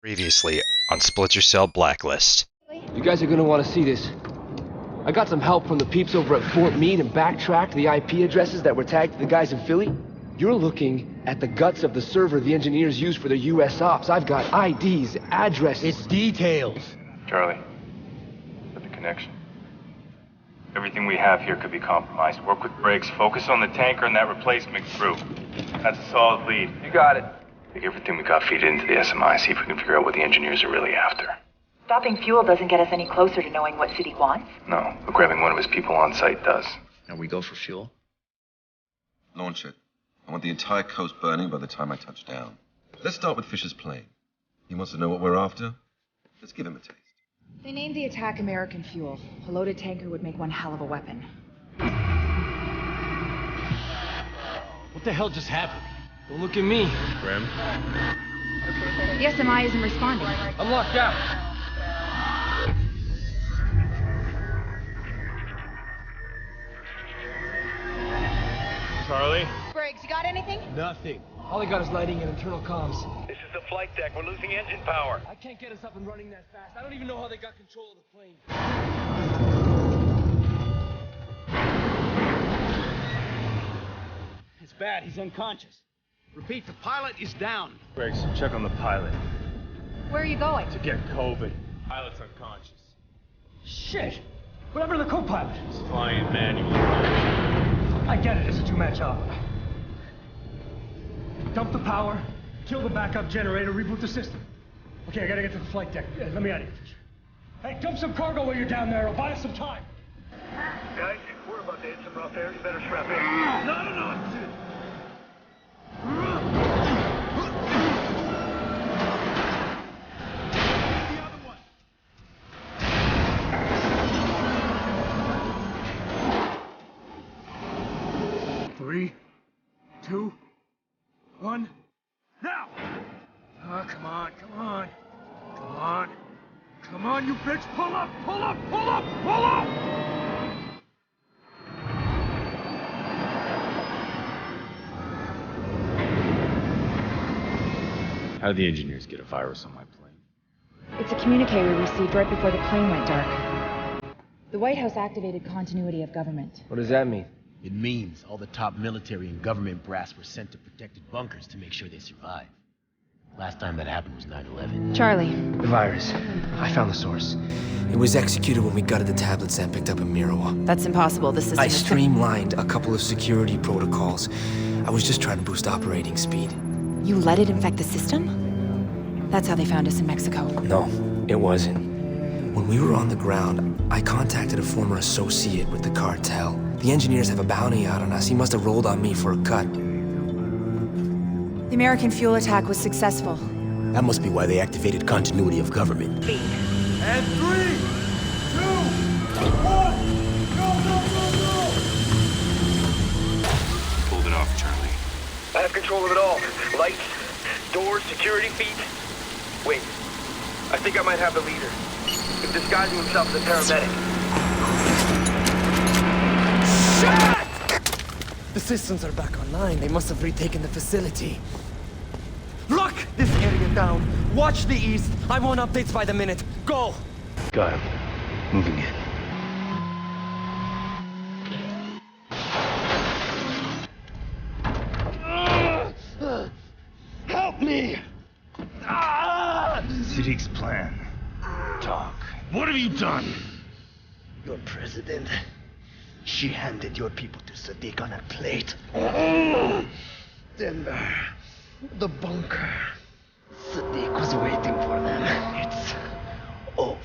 Previously on Splinter Cell Blacklist. You guys are gonna want to see this. I got some help from the peeps over at Fort Meade and backtracked the IP addresses that were tagged to the guys in Philly. You're looking at the guts of the server the engineers use for their US ops. I've got IDs, addresses. It's details. Charlie, with the connection. Everything we have here could be compromised. Work with Briggs. Focus on the tanker and that replacement crew. That's a solid lead. You got it. Take everything we got, feed it into the SMI, see if we can figure out what the engineers are really after. Stopping fuel doesn't get us any closer to knowing what Sadiq wants. No, but grabbing one of his people on site does. And we go for fuel? Launch it. I want the entire coast burning by the time I touch down. Let's start with Fisher's plane. He wants to know what we're after. Let's give him a taste. They named the attack American fuel. A loaded tanker would make one hell of a weapon. What the hell just happened? Don't look at me. Grim? The SMI isn't responding. I'm locked out. Charlie? Briggs, you got anything? Nothing. All I got is lighting and internal comms. This is the flight deck. We're losing engine power. I can't get us up and running that fast. I don't even know how they got control of the plane. It's bad. He's unconscious. Repeat, the pilot is down. Briggs, check on the pilot. Where are you going? To get COVID. Pilot's unconscious. Shit! What happened to the co-pilot? He's flying manually. I get it, it's a two-man job. Dump the power, kill the backup generator, reboot the system. Okay, I gotta get to the flight deck. Yeah, let me out of here. Hey, dump some cargo while you're down there. It'll buy us some time. Guys, we're about to hit some rough air. You better strap in. No. The other one. 3, 2, 1, now! Oh, come on, you bitch! Pull up! How did the engineers get a virus on my plane? It's a communique we received right before the plane went dark. The White House activated continuity of government. What does that mean? It means all the top military and government brass were sent to protected bunkers to make sure they survive. Last time that happened was 9/11. Charlie. The virus. I found the source. It was executed when we gutted the tablets and picked up in Mirawa. That's impossible. The system I is... streamlined a couple of security protocols. I was just trying to boost operating speed. You let it infect the system? That's how they found us in Mexico. No, it wasn't. When we were on the ground, I contacted a former associate with the cartel. The engineers have a bounty out on us. He must have rolled on me for a cut. The American fuel attack was successful. That must be why they activated continuity of government. And 3, 2, 1, go! Hold it off, Charlie. I have control of it all. Lights, doors, security feeds. Wait, I think I might have the leader. He's disguising himself as a paramedic. The systems are back online. They must have retaken the facility. Lock this area down. Watch the east. I want updates by the minute. Go! Got him. Moving in. Help me! Sadiq's plan. Talk. What have you done? Your president. She handed your people to Sadiq on a plate. Denver. The bunker. Sadiq was waiting for them. It's over.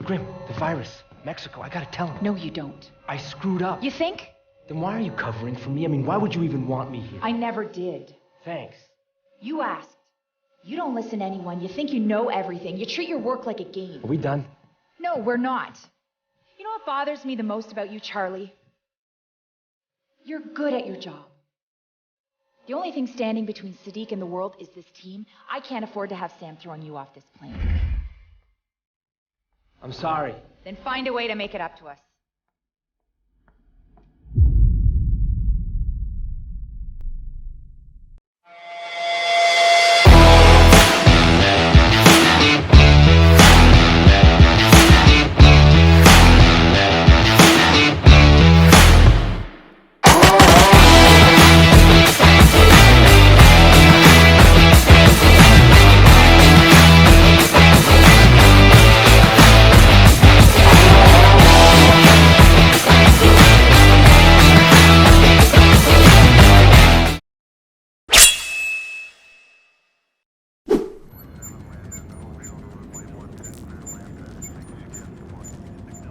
Grim, the virus. Mexico, I gotta tell him. No, you don't. I screwed up. You think? Then why are you covering for me? I mean, why would you even want me here? I never did. Thanks. You asked. You don't listen to anyone. You think you know everything. You treat your work like a game. Are we done? No, we're not. You know what bothers me the most about you, Charlie? You're good at your job. The only thing standing between Sadiq and the world is this team. I can't afford to have Sam throwing you off this plane. I'm sorry. Then find a way to make it up to us.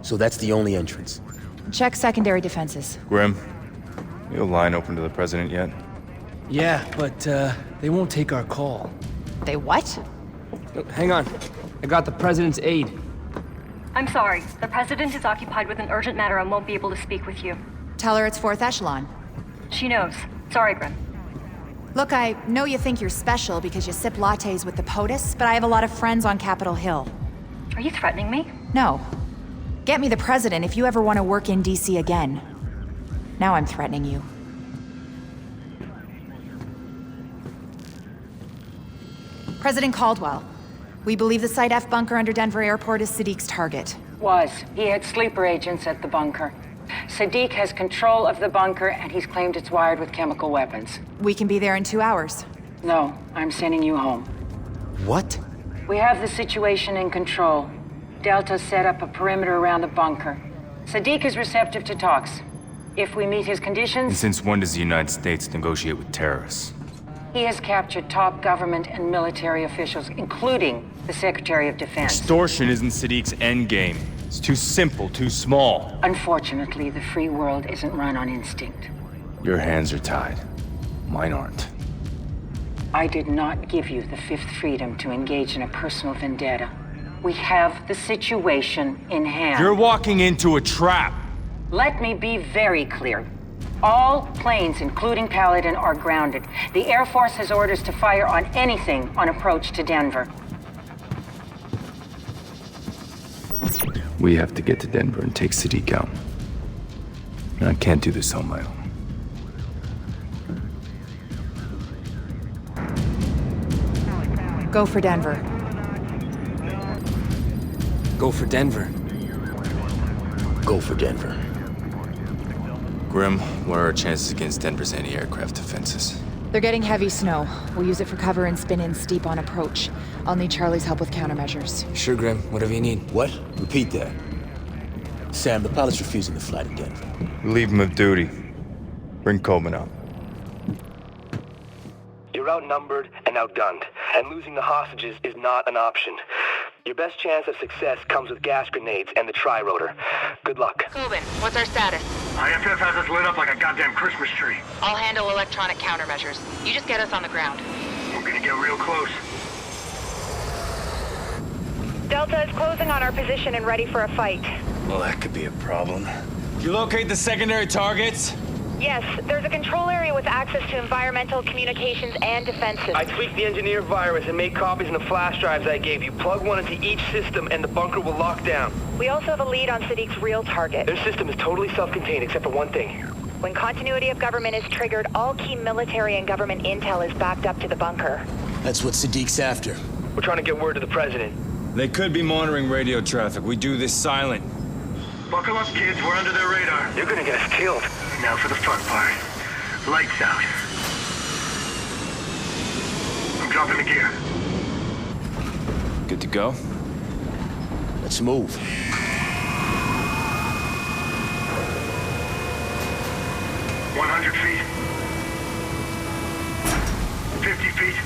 So that's the only entrance. Check secondary defenses. Grim, you a line open to the president yet? Yeah, but they won't take our call. They what? Oh, hang on. I got the president's aide. I'm sorry. The president is occupied with an urgent matter and won't be able to speak with you. Tell her it's Forth Echelon. She knows. Sorry, Grim. Look, I know you think you're special because you sip lattes with the POTUS, but I have a lot of friends on Capitol Hill. Are you threatening me? No. Get me the president if you ever want to work in DC again. Now I'm threatening you. President Caldwell, we believe the Site F bunker under Denver Airport is Sadiq's target. He had sleeper agents at the bunker. Sadiq has control of the bunker, and he's claimed it's wired with chemical weapons. We can be there in 2 hours. No, I'm sending you home. What? We have the situation in control. Delta set up a perimeter around the bunker. Sadiq is receptive to talks. If we meet his And conditions, since when does the United States negotiate with terrorists? he has captured top government and military officials, including the Secretary of Defense. Extortion isn't Sadiq's endgame. It's too simple, too small. Unfortunately, the free world isn't run on instinct. Your hands are tied. Mine aren't. I did not give you the fifth freedom to engage in a personal vendetta. We have the situation in hand. You're walking into a trap. Let me be very clear. All planes, including Paladin, are grounded. The Air Force has orders to fire on anything on approach to Denver. We have to get to Denver and take Sadiq out. And I can't do this on my own. Go for Denver. Go for Denver. Go for Denver. Grim, what are our chances against Denver's anti-aircraft defenses? They're getting heavy snow. We'll use it for cover and spin in steep on approach. I'll need Charlie's help with countermeasures. Sure, Grim. Whatever you need. What? Repeat that. Sam, the pilot's refusing to fly to Denver. Relieve him of duty. Bring Coleman out. You're outnumbered and outgunned, and losing the hostages is not an option. Your best chance of success comes with gas grenades and the tri-rotor. Good luck. Coben, what's our status? IFF has us lit up like a goddamn Christmas tree. I'll handle electronic countermeasures. You just get us on the ground. We're gonna get real close. Delta is closing on our position and ready for a fight. Well, that could be a problem. Did you locate the secondary targets? Yes, there's a control area with access to environmental, communications, and defenses. I tweaked the engineer virus and made copies in the flash drives I gave you. Plug one into each system and the bunker will lock down. We also have a lead on Sadiq's real target. Their system is totally self-contained except for one thing. When continuity of government is triggered, all key military and government intel is backed up to the bunker. That's what Sadiq's after. We're trying to get word to the president. They could be monitoring radio traffic. We do this silent. Buckle up, kids. We're under their radar. You're gonna get us killed. Now for the fun part. Lights out. I'm dropping the gear. Good to go? Let's move. $100 feet. 50 feet.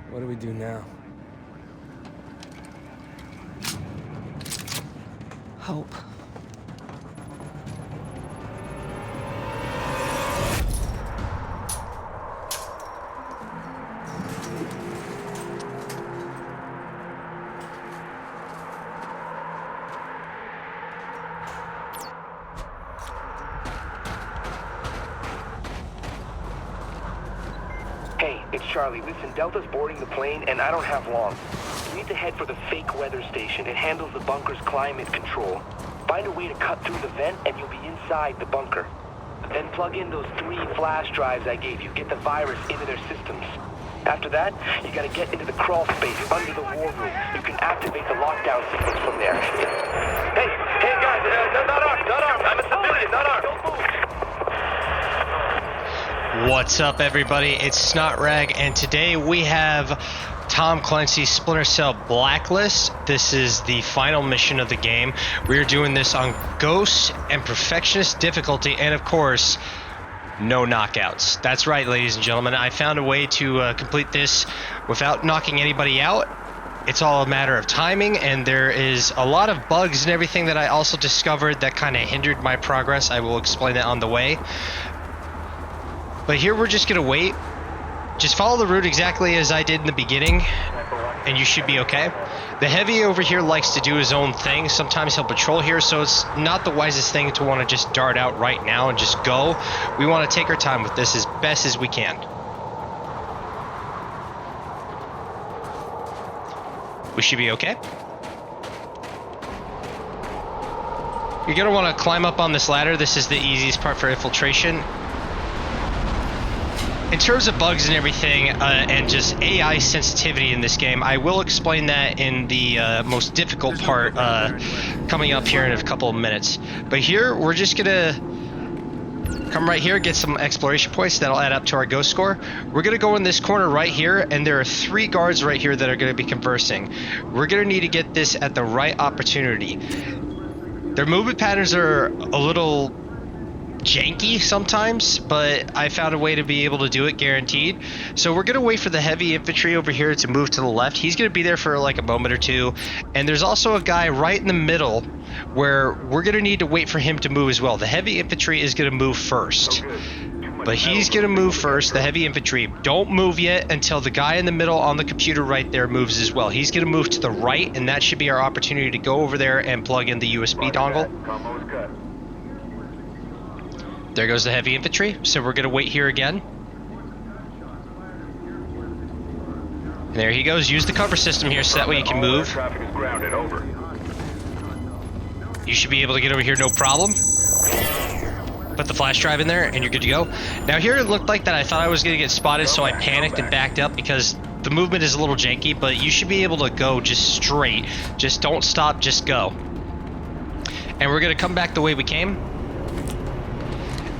What do we do now? Hope. Hey, it's Charlie. Listen, Delta's boarding the plane, and I don't have long. You need to head for the fake weather station. It handles the bunker's climate control. Find a way to cut through the vent, and you'll be inside the bunker. Then plug in those 3 flash drives I gave you. Get the virus into their systems. After that, you gotta get into the crawl space under the war room. You can activate the lockdown sequence from there. Hey guys, not armed. I'm a civilian, not armed. What's up, everybody? It's Snotrag, and today we have Tom Clancy's Splinter Cell Blacklist. This is the final mission of the game. We are doing this on Ghost and Perfectionist difficulty, and of course, no knockouts. That's right, ladies and gentlemen. I found a way to complete this without knocking anybody out. It's all a matter of timing, and there is a lot of bugs and everything that I also discovered that kind of hindered my progress. I will explain that on the way. But here we're just going to wait. Just follow the route exactly as I did in the beginning, and you should be okay. The heavy over here likes to do his own thing. Sometimes he'll patrol here, so it's not the wisest thing to want to just dart out right now and just go. We want to take our time with this as best as we can. We should be okay. You're going to want to climb up on this ladder. This is the easiest part for infiltration. In terms of bugs and everything, and just AI sensitivity in this game, I will explain that in the most difficult part coming up here in a couple of minutes. But here, we're just gonna come right here, get some exploration points that'll add up to our ghost score. We're gonna go in this corner right here, and there are 3 guards right here that are gonna be conversing. We're gonna need to get this at the right opportunity. Their movement patterns are a little janky sometimes, but I found a way to be able to do it guaranteed. So we're gonna wait for the heavy infantry over here to move to the left. He's gonna be there for like a moment or two, and there's also a guy right in the middle where we're gonna need to wait for him to move as well. The heavy infantry is gonna move first, but he's gonna move first. The heavy infantry don't move yet until the guy in the middle on the computer right there moves as well. He's gonna move to the right, and that should be our opportunity to go over there and plug in the USB dongle. There goes the heavy infantry, so we're gonna wait here again. And there he goes. Use the cover system here so that way you can move. You should be able to get over here no problem. Put the flash drive in there and you're good to go. Now here it looked like that I thought I was gonna get spotted, so I panicked and backed up because the movement is a little janky, but you should be able to go just straight. Just don't stop, just go. And we're gonna come back the way we came.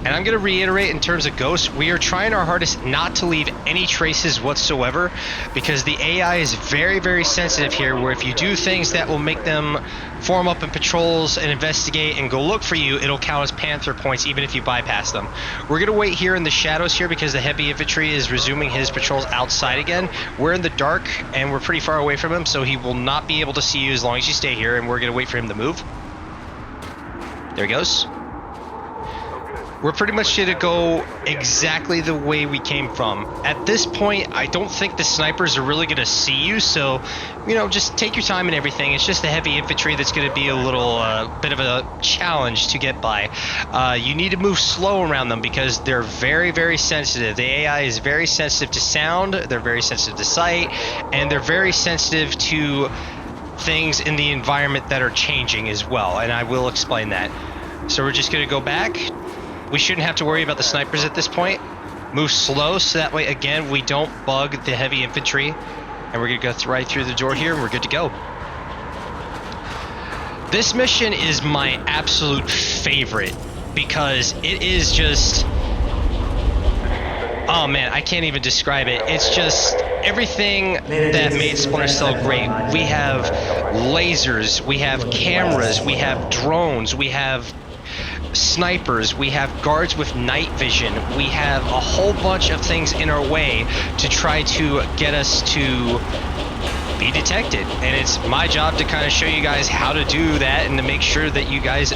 And I'm going to reiterate in terms of Ghost, we are trying our hardest not to leave any traces whatsoever, because the AI is very, very sensitive here, where if you do things that will make them form up in patrols and investigate and go look for you, it'll count as Panther points even if you bypass them. We're going to wait here in the shadows here because the heavy infantry is resuming his patrols outside again. We're in the dark and we're pretty far away from him, so he will not be able to see you as long as you stay here, and we're going to wait for him to move. There he goes. We're pretty much going to go exactly the way we came from. At this point, I don't think the snipers are really going to see you, so, you know, just take your time and everything. It's just the heavy infantry that's going to be a little bit of a challenge to get by. You need to move slow around them because they're very, very sensitive. The AI is very sensitive to sound, they're very sensitive to sight, and they're very sensitive to things in the environment that are changing as well, and I will explain that. So we're just going to go back. We shouldn't have to worry about the snipers at this point. Move slow so that way, again, we don't bug the heavy infantry. And we're going to go right through the door here and we're good to go. This mission is my absolute favorite because it is just... Oh man, I can't even describe it. It's just everything that made Splinter Cell great. We have lasers, we have cameras, we have drones, we have snipers, we have guards with night vision, we have a whole bunch of things in our way to try to get us to be detected, and it's my job to kind of show you guys how to do that and to make sure that you guys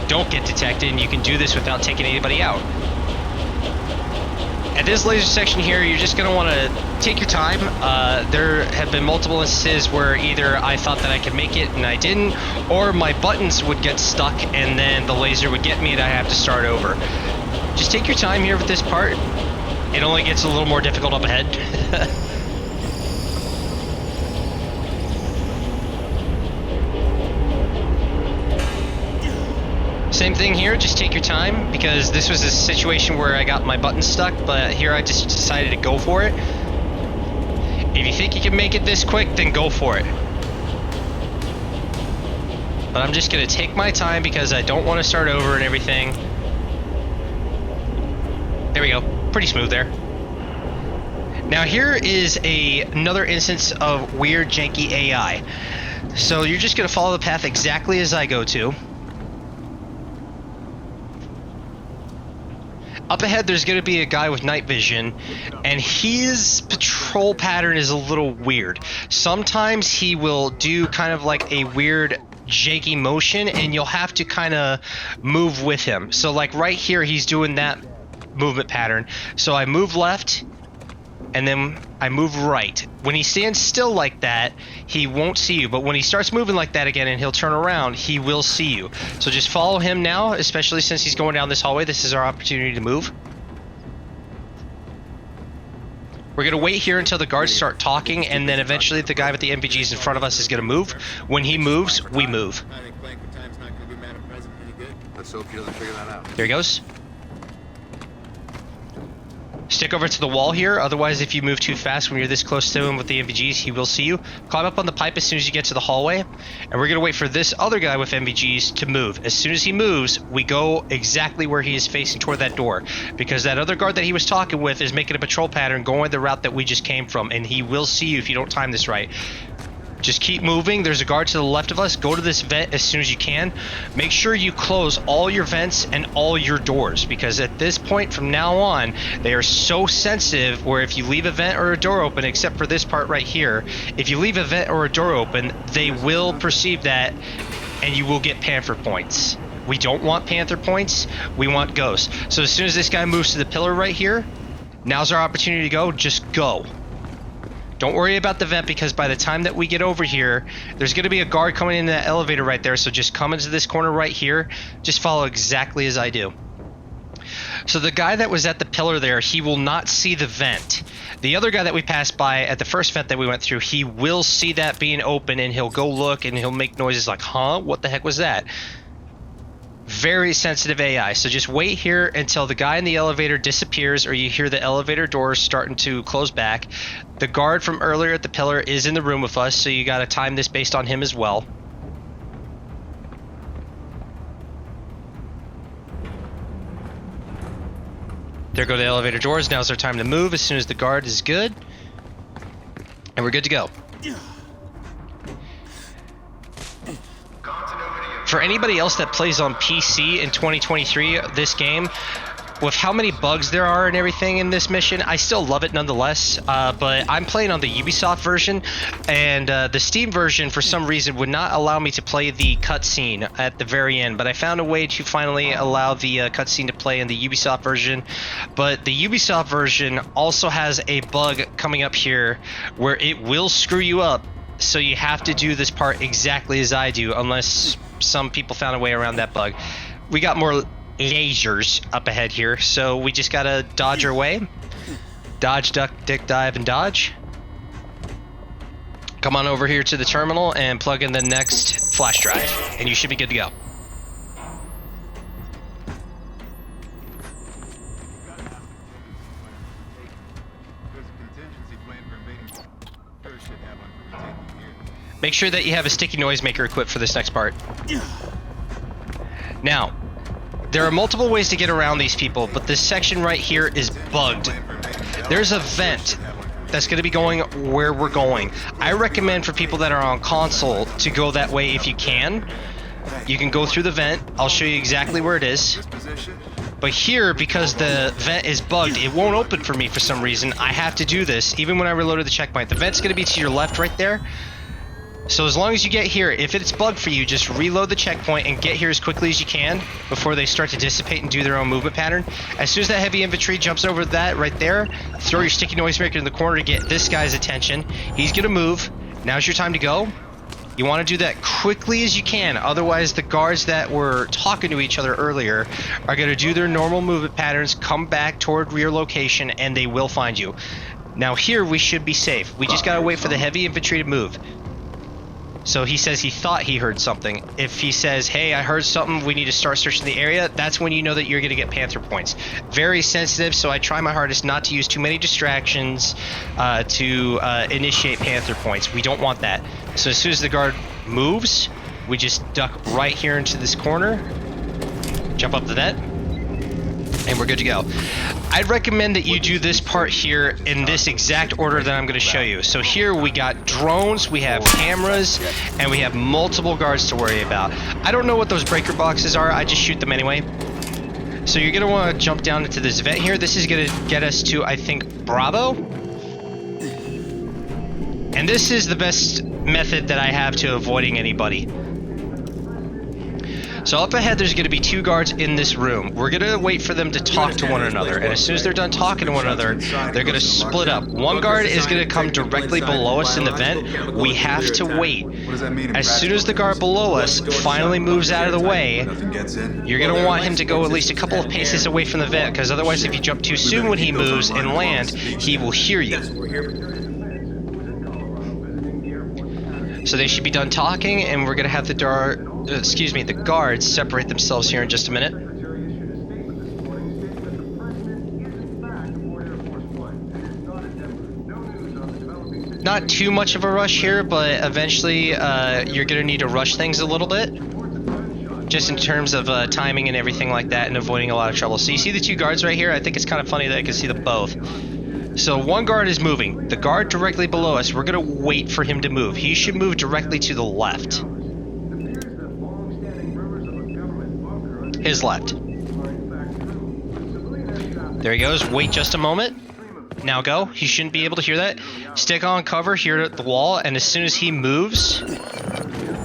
don't get detected and you can do this without taking anybody out. At this laser section here, you're just going to want to take your time. There have been multiple instances where either I thought that I could make it and I didn't, or my buttons would get stuck and then the laser would get me and I have to start over. Just take your time here with this part. It only gets a little more difficult up ahead. Same thing here, just take your time, because this was a situation where I got my button stuck, but here I just decided to go for it. If you think you can make it this quick, then go for it. But I'm just going to take my time because I don't want to start over and everything. There we go, pretty smooth there. Now here is another instance of weird janky AI. So you're just gonna follow the path exactly as I go to. Up ahead there's gonna be a guy with night vision, and his patrol pattern is a little weird. Sometimes he will do kind of like a weird janky motion, and you'll have to kind of move with him. So like right here he's doing that movement pattern. So I move left, and then I move right. When he stands still like that, he won't see you, but when he starts moving like that again and he'll turn around, he will see you. So just follow him now, especially since he's going down this hallway. This is our opportunity to move. We're gonna wait here until the guards start talking, and then eventually the guy with the MPGs in front of us is gonna move. When he moves, we move. Let's hope he doesn't figure that out. There he goes. Stick over to the wall here, otherwise if you move too fast when you're this close to him with the MVGs, he will see you. Climb up on the pipe as soon as you get to the hallway, and we're gonna wait for this other guy with MVGs to move. As soon as he moves, we go exactly where he is facing toward that door, because that other guard that he was talking with is making a patrol pattern going the route that we just came from, and he will see you if you don't time this right. Just keep moving. There's a guard to the left of us. Go to this vent as soon as you can. Make sure you close all your vents and all your doors, because at this point from now on, they are so sensitive where if you leave a vent or a door open, except for this part right here, if you leave a vent or a door open, they will perceive that and you will get Panther points. We don't want Panther points. We want Ghost. So as soon as this guy moves to the pillar right here, now's our opportunity to go. Just go. Don't worry about the vent, because by the time that we get over here, there's going to be a guard coming into that elevator right there, so just come into this corner right here. Just follow exactly as I do. So the guy that was at the pillar there, he will not see the vent. The other guy that we passed by at the first vent that we went through, he will see that being open, and he'll go look, and he'll make noises like, huh? What the heck was that? Very sensitive AI, so just wait here until the guy in the elevator disappears or you hear the elevator doors starting to close back. The guard from earlier at the pillar is in the room with us, so you gotta time this based on him as well. There go the elevator doors. Now's our time to move as soon as the guard is good. And we're good to go. For anybody else that plays on PC in 2023, this game, with how many bugs there are and everything in this mission, I still love it nonetheless, but I'm playing on the Ubisoft version, and the Steam version for some reason would not allow me to play the cutscene at the very end, but I found a way to finally allow the cutscene to play in the Ubisoft version. But the Ubisoft version also has a bug coming up here where it will screw you up, so you have to do this part exactly as I do, unless some people found a way around that bug. We got more lasers up ahead here, so we just gotta dodge our way. Dodge, duck, dick, dive, and dodge. Come on over here to the terminal and plug in the next flash drive, and you should be good to go. Make sure that you have a sticky noise maker equipped for this next part. Now, there are multiple ways to get around these people, but this section right here is bugged. There's a vent that's going to be going where we're going. I recommend for people that are on console to go that way if you can. You can go through the vent. I'll show you exactly where it is. But here, because the vent is bugged, it won't open for me for some reason. I have to do this, even when I reloaded the checkpoint. The vent's going to be to your left right there. So as long as you get here, if it's bugged for you, just reload the checkpoint and get here as quickly as you can before they start to dissipate and do their own movement pattern. As soon as that heavy infantry jumps over that right there, throw your sticky noise maker in the corner to get this guy's attention. He's gonna move. Now's your time to go. You want to do that quickly as you can, otherwise the guards that were talking to each other earlier are going to do their normal movement patterns, come back toward your location, and they will find you. Now here we should be safe. We just got to wait for the heavy infantry to move. So he says he thought he heard something. If he says, hey, I heard something, we need to start searching the area, that's when you know that you're going to get Panther points. Very sensitive, so I try my hardest not to use too many distractions to initiate Panther points. We don't want that. So as soon as the guard moves, we just duck right here into this corner, jump up the vent, And we're good to go. I'd recommend that you do this part here in this exact order that I'm going to show you. So here we got drones, we have cameras, and we have multiple guards to worry about. I don't know what those breaker boxes are, I just shoot them anyway. So you're going to want to jump down into this vent here. This is going to get us to, I think, Bravo. And this is the best method that I have to avoiding anybody. So up ahead, there's going to be 2 guards in this room. We're going to wait for them to talk to one another. And as soon as they're done talking to one another, they're going to split up. One guard is going to come directly below us in the vent. We have to wait. As soon as the guard below us finally moves out of the way, you're going to want him to go at least a couple of paces away from the vent, because otherwise if you jump too soon when he moves and land, he will hear you. So they should be done talking, and we're going to have the guards separate themselves here in just a minute. Not too much of a rush here, but eventually you're going to need to rush things a little bit. Just in terms of timing and everything like that, and avoiding a lot of trouble. So you see the 2 guards right here? I think it's kind of funny that I can see them both. So one guard is moving. The guard directly below us, we're going to wait for him to move. He should move directly to the left. His left. There he goes. Wait just a moment. Now go. He shouldn't be able to hear that. Stick on cover here at the wall, and as soon as he moves,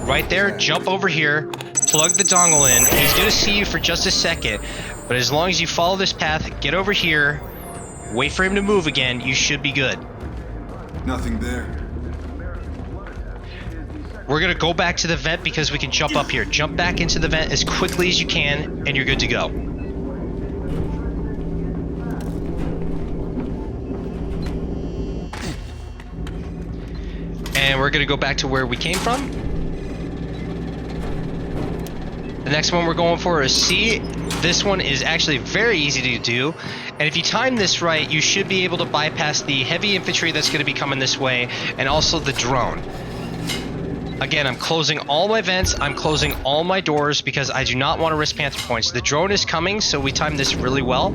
right there, jump over here, plug the dongle in. He's going to see you for just a second, but as long as you follow this path, get over here, wait for him to move again, you should be good. Nothing there. We're going to go back to the vent because we can jump up here. Jump back into the vent as quickly as you can, and you're good to go. And we're going to go back to where we came from. The next one we're going for is C. This one is actually very easy to do. And if you time this right, you should be able to bypass the heavy infantry that's going to be coming this way, and also the drone. Again, I'm closing all my vents, I'm closing all my doors because I do not want to risk Panther points. The drone is coming, so we timed this really well.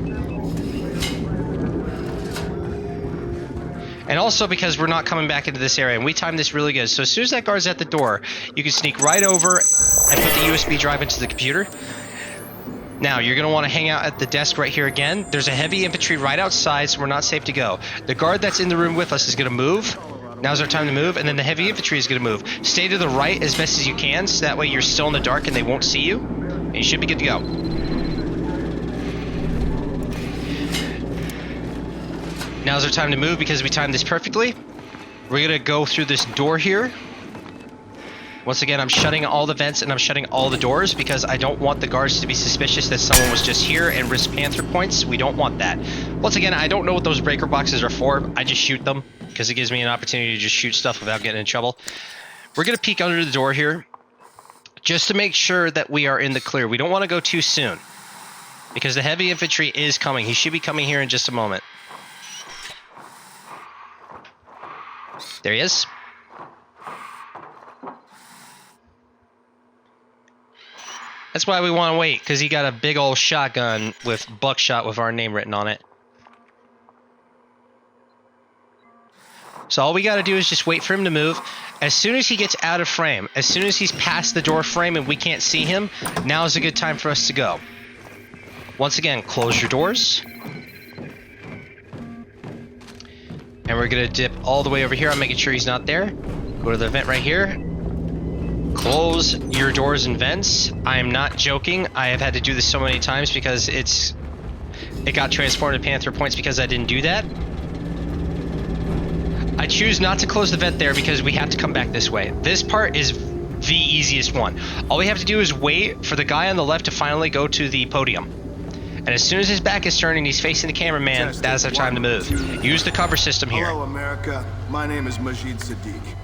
And also because we're not coming back into this area, and we timed this really good. So as soon as that guard's at the door, you can sneak right over and put the USB drive into the computer. Now, you're going to want to hang out at the desk right here again. There's a heavy infantry right outside, so we're not safe to go. The guard that's in the room with us is going to move. Now's our time to move, and then the heavy infantry is going to move. Stay to the right as best as you can, so that way you're still in the dark and they won't see you. And you should be good to go. Now's our time to move because we timed this perfectly. We're going to go through this door here. Once again, I'm shutting all the vents and I'm shutting all the doors because I don't want the guards to be suspicious that someone was just here and risk Panther points. We don't want that. Once again, I don't know what those breaker boxes are for. I just shoot them because it gives me an opportunity to just shoot stuff without getting in trouble. We're going to peek under the door here just to make sure that we are in the clear. We don't want to go too soon because the heavy infantry is coming. He should be coming here in just a moment. There he is. That's why we want to wait, because he got a big old shotgun with buckshot with our name written on it. So all we got to do is just wait for him to move. As soon as he gets out of frame, as soon as he's past the door frame and we can't see him, now is a good time for us to go. Once again, close your doors. And we're going to dip all the way over here. I'm making sure he's not there. Go to the vent right here. Close your doors and vents. I am not joking. I have had to do this so many times because it got transformed to Panther points because I didn't do that. I choose not to close the vent there because we have to come back this way. This part is the easiest one. All we have to do is wait for the guy on the left to finally go to the podium. And as soon as his back is turned and he's facing the cameraman, that's our time to move. Use the cover system here. Hello, America. My name is Majid Sadiq.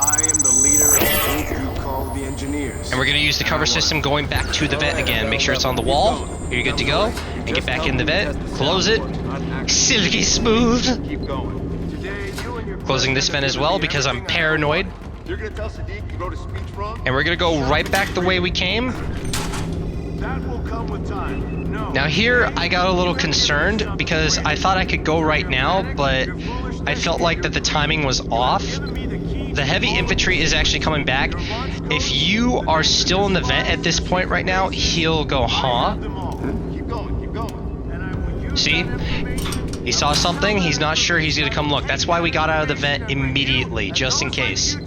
I am the leader of the group you call the Engineers. And we're going to use the cover system going back to the vent again. Make sure it's on the wall. You're good to go. And get back in the vent. Close it. Silky smooth. Closing this vent as well because I'm paranoid. And we're going to go right back the way we came. That will come with time. No. Now here, I got a little concerned because I thought I could go right now, but I felt like that the timing was off. The heavy infantry is actually coming back. If you are still in the vent at this point right now, he'll go, huh? See? He saw something, he's not sure he's gonna come look. That's why we got out of the vent immediately, just in case.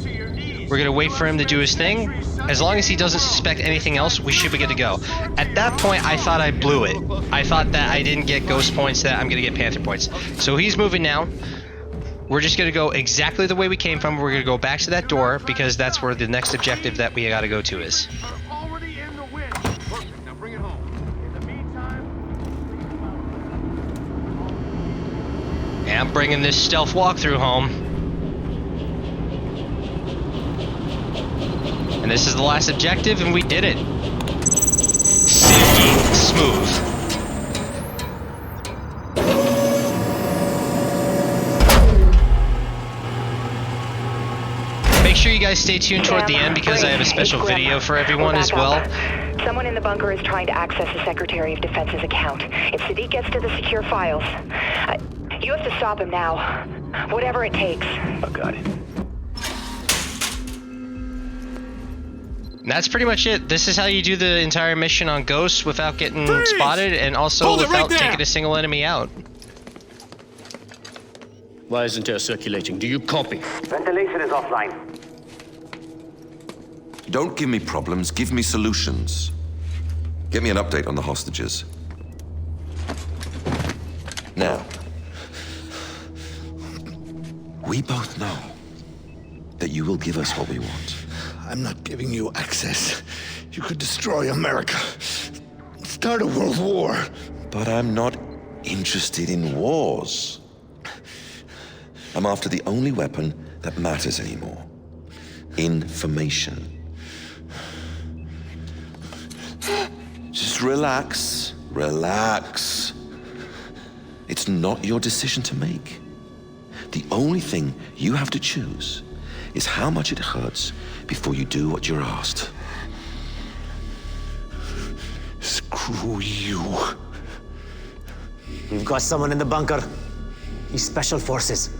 We're gonna wait for him to do his thing. As long as he doesn't suspect anything else, we should be good to go. At that point, I thought I blew it. I thought that I didn't get ghost points, that I'm gonna get panther points. So he's moving now. We're just gonna go exactly the way we came from. We're gonna go back to that door because that's where the next objective that we gotta go to is. And I'm bringing this stealth walkthrough home. And this is the last objective, and we did it. Silky smooth. Make sure you guys stay tuned toward the end because I have a special video for everyone as well. Someone in the bunker is trying to access the Secretary of Defense's account. If Sadiq gets to the secure files, you have to stop him now. Whatever it takes. I got it. And that's pretty much it. This is how you do the entire mission on Ghost without getting spotted and also without taking a single enemy out. Why isn't air circulating? Do you copy? Ventilation is offline. Don't give me problems, give me solutions. Get me an update on the hostages. Now, we both know that you will give us what we want. I'm not giving you access. You could destroy America. Start a world war. But I'm not interested in wars. I'm after the only weapon that matters anymore. Information. Just relax. Relax. It's not your decision to make. The only thing you have to choose is how much it hurts before you do what you're asked. Screw you. We've got someone in the bunker. He's special forces.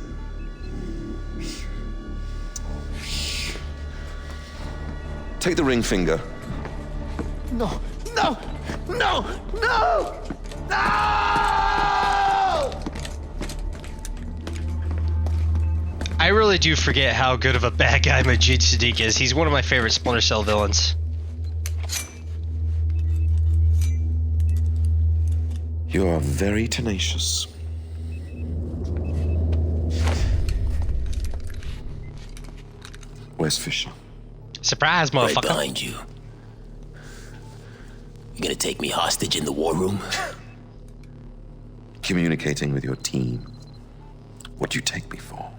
Take the ring finger. No, no, no, no! No! I really do forget how good of a bad guy Majid Sadiq is. He's one of my favorite Splinter Cell villains. You are very tenacious. Where's Fisher? Surprise, motherfucker. Right behind you. You gonna take me hostage in the war room? Communicating with your team. What do you take me for?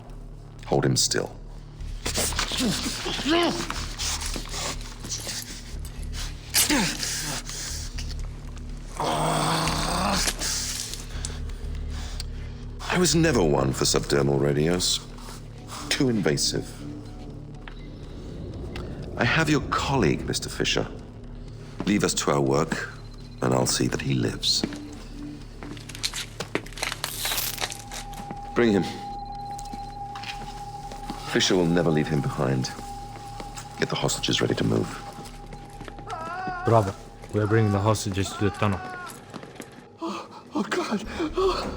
Hold him still. I was never one for subdermal radios. Too invasive. I have your colleague, Mr. Fisher. Leave us to our work, and I'll see that he lives. Bring him. Fisher will never leave him behind. Get the hostages ready to move. Bravo. We're bringing the hostages to the tunnel. Oh God.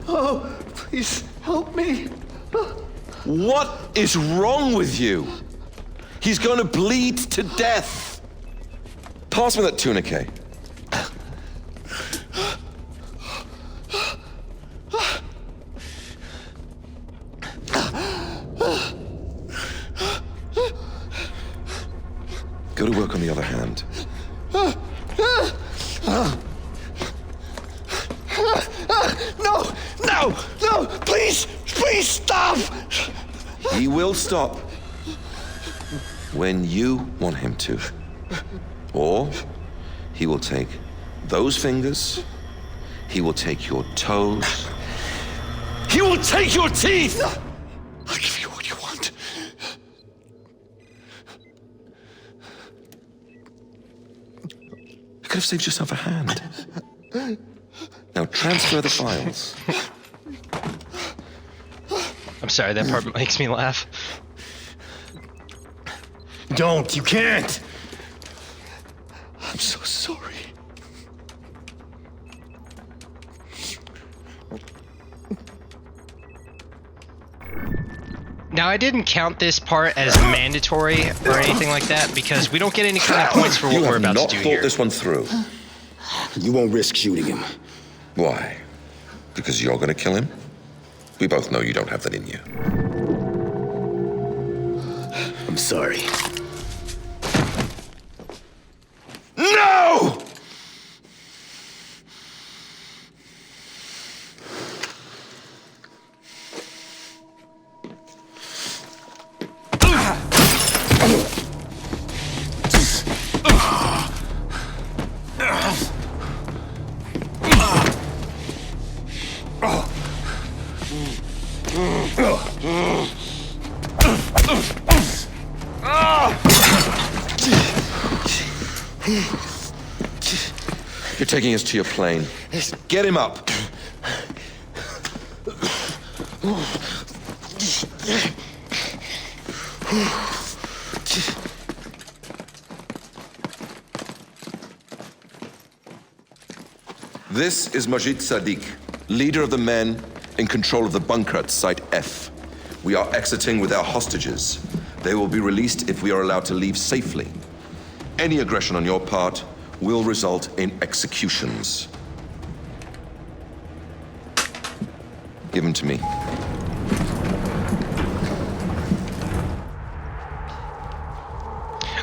Oh, please help me. What is wrong with you? He's going to bleed to death. Pass me that tourniquet. Go to work on the other hand. No, no, no, please, please stop. He will stop when you want him to. Or he will take those fingers, he will take your toes, he will take your teeth! I'll give you what you want. could have saved yourself a hand. Now transfer the files. I'm sorry, that part makes me laugh. Don't, you can't! I'm so sorry. Now, I didn't count this part as mandatory or anything like that because we don't get any kind of points for what we're about to do here. You have not thought this one through. You won't risk shooting him. Why? Because you're gonna kill him? We both know you don't have that in you. I'm sorry. No! You're taking us to your plane. Get him up. This is Majid Sadiq, leader of the men in control of the bunker at Site F. We are exiting with our hostages. They will be released if we are allowed to leave safely. Any aggression on your part will result in executions. Give him to me.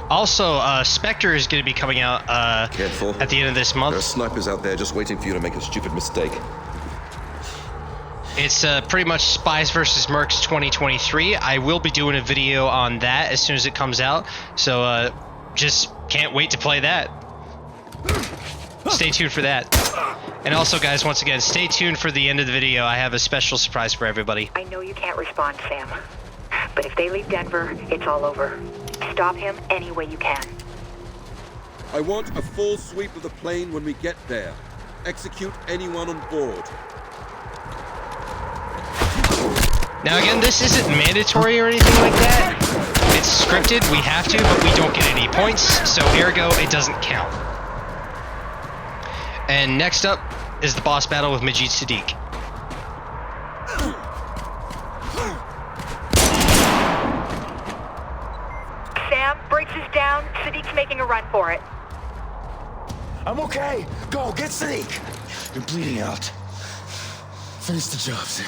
Also, Spectre is going to be coming out Careful. at the end of this month. There are snipers out there just waiting for you to make a stupid mistake. It's pretty much Spies vs. Mercs 2023. I will be doing a video on that as soon as it comes out, so just can't wait to play that. Stay tuned for that. And also, guys, once again, stay tuned for the end of the video. I have a special surprise for everybody. I know you can't respond, Sam. But if they leave Denver, it's all over. Stop him any way you can. I want a full sweep of the plane when we get there. Execute anyone on board. Now again, this isn't mandatory or anything like that. It's scripted, we have to, but we don't get any points, so ergo, it doesn't count. And next up is the boss battle with Majid Sadiq. Sam, brakes is down. Sadiq's making a run for it. I'm okay. Go, get Sadiq. You're bleeding out. Finish the job, Sam.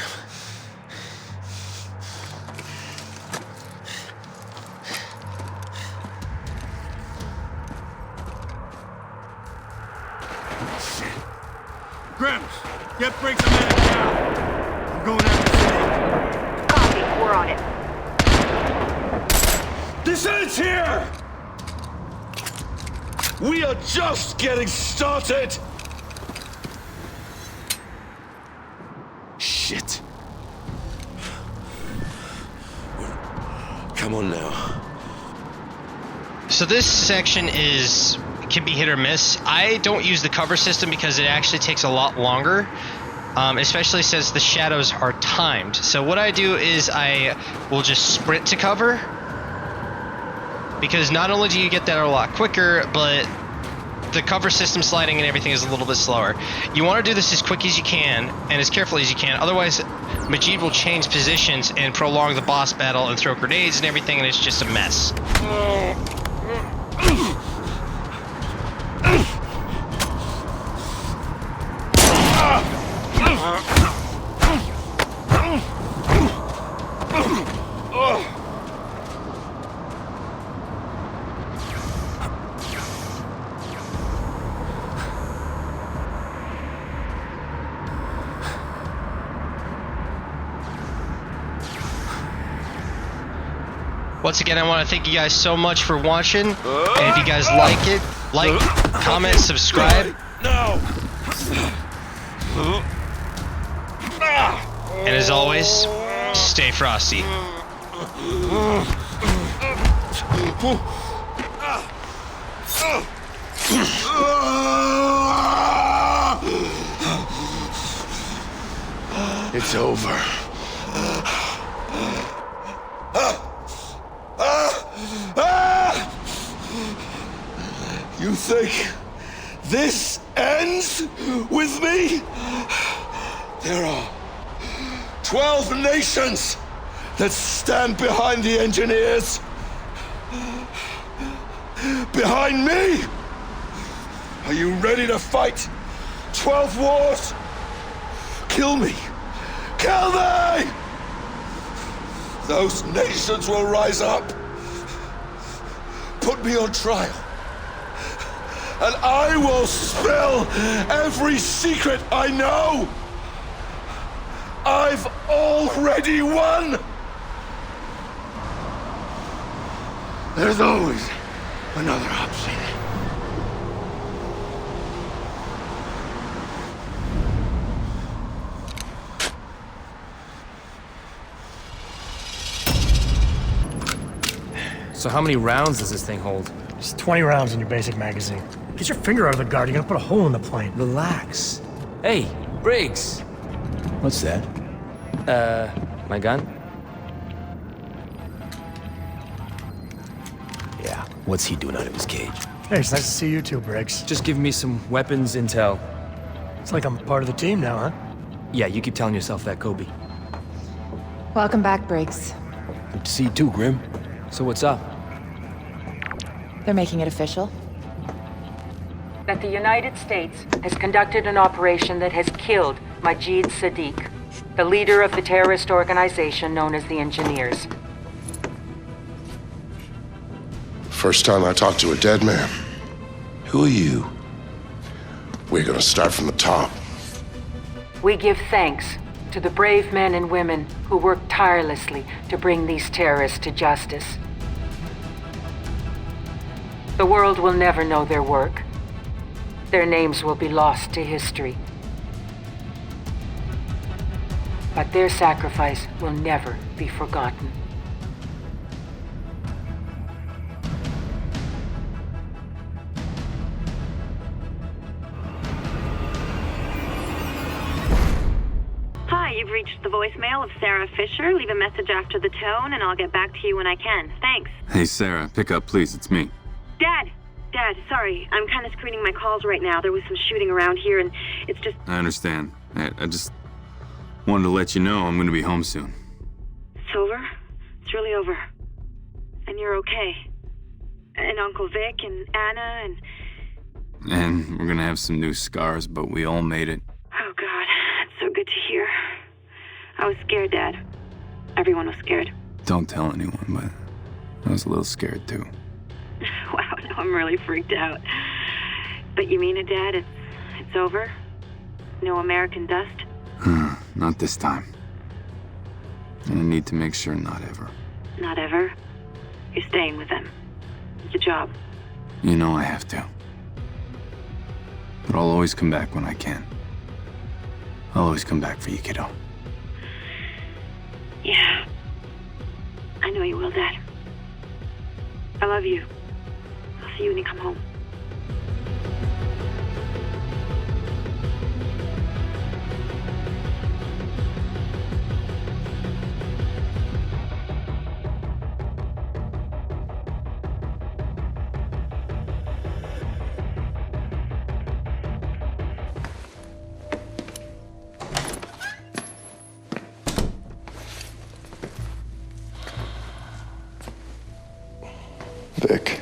Grims, get brakes a minute now. I'm going after Sadiq. Copy, we're on it. Descent here! We are just getting started! Shit. Come on now. So this section can be hit or miss. I don't use the cover system because it actually takes a lot longer, especially since the shadows are timed. So what I do is I will just sprint to cover, because not only do you get that a lot quicker, but the cover system sliding and everything is a little bit slower. You want to do this as quick as you can and as carefully as you can, otherwise Majid will change positions and prolong the boss battle and throw grenades and everything, and it's just a mess. Once again, I want to thank you guys so much for watching, and if you guys like it, like, comment, subscribe. No! And as always, stay frosty. Ah! It's over. You think this ends with me? There are 12 nations that stand behind the engineers. Behind me! Are you ready to fight 12 wars? Kill me! Kill me! Those nations will rise up, put me on trial, and I will spill every secret I know! I've already won! There's always another option. So how many rounds does this thing hold? Just 20 rounds in your basic magazine. Get your finger out of the guard, you're gonna put a hole in the plane. Relax. Hey, Briggs! What's that? My gun? Yeah, what's he doing out of his cage? Hey, it's nice to see you too, Briggs. Just give me some weapons intel. It's like I'm part of the team now, huh? Yeah, you keep telling yourself that, Kobe. Welcome back, Briggs. Good to see you too, Grim. So what's up? They're making it official. That the United States has conducted an operation that has killed Majid Sadiq, the leader of the terrorist organization known as the Engineers. First time I talked to a dead man. Who are you? We're gonna start from the top. We give thanks to the brave men and women who work tirelessly to bring these terrorists to justice. The world will never know their work. Their names will be lost to history. But their sacrifice will never be forgotten. Hi, you've reached the voicemail of Sarah Fisher. Leave a message after the tone, and I'll get back to you when I can. Thanks. Hey, Sarah, pick up, please. It's me. Dad, sorry. I'm kind of screening my calls right now. There was some shooting around here, and it's just... I understand. I just wanted to let you know I'm going to be home soon. It's over? It's really over. And you're okay. And Uncle Vic and Anna and... And we're going to have some new scars, but we all made it. Oh, God. That's so good to hear. I was scared, Dad. Everyone was scared. Don't tell anyone, but I was a little scared, too. Wow, now I'm really freaked out. But you mean it, Dad? It's over? No American dust? Not this time. And I need to make sure not ever. Not ever? You're staying with them. It's a job. You know I have to. But I'll always come back when I can. I'll always come back for you, kiddo. Yeah. I know you will, Dad. I love you. I'll see you when you come home. Vic.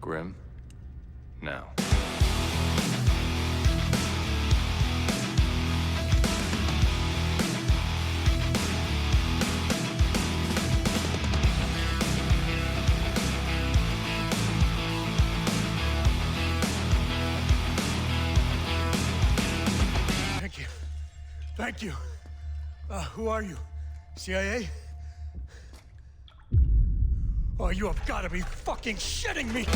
Grim, now. Thank you. Thank you. Who are you? CIA? Oh, you have got to be fucking shitting me!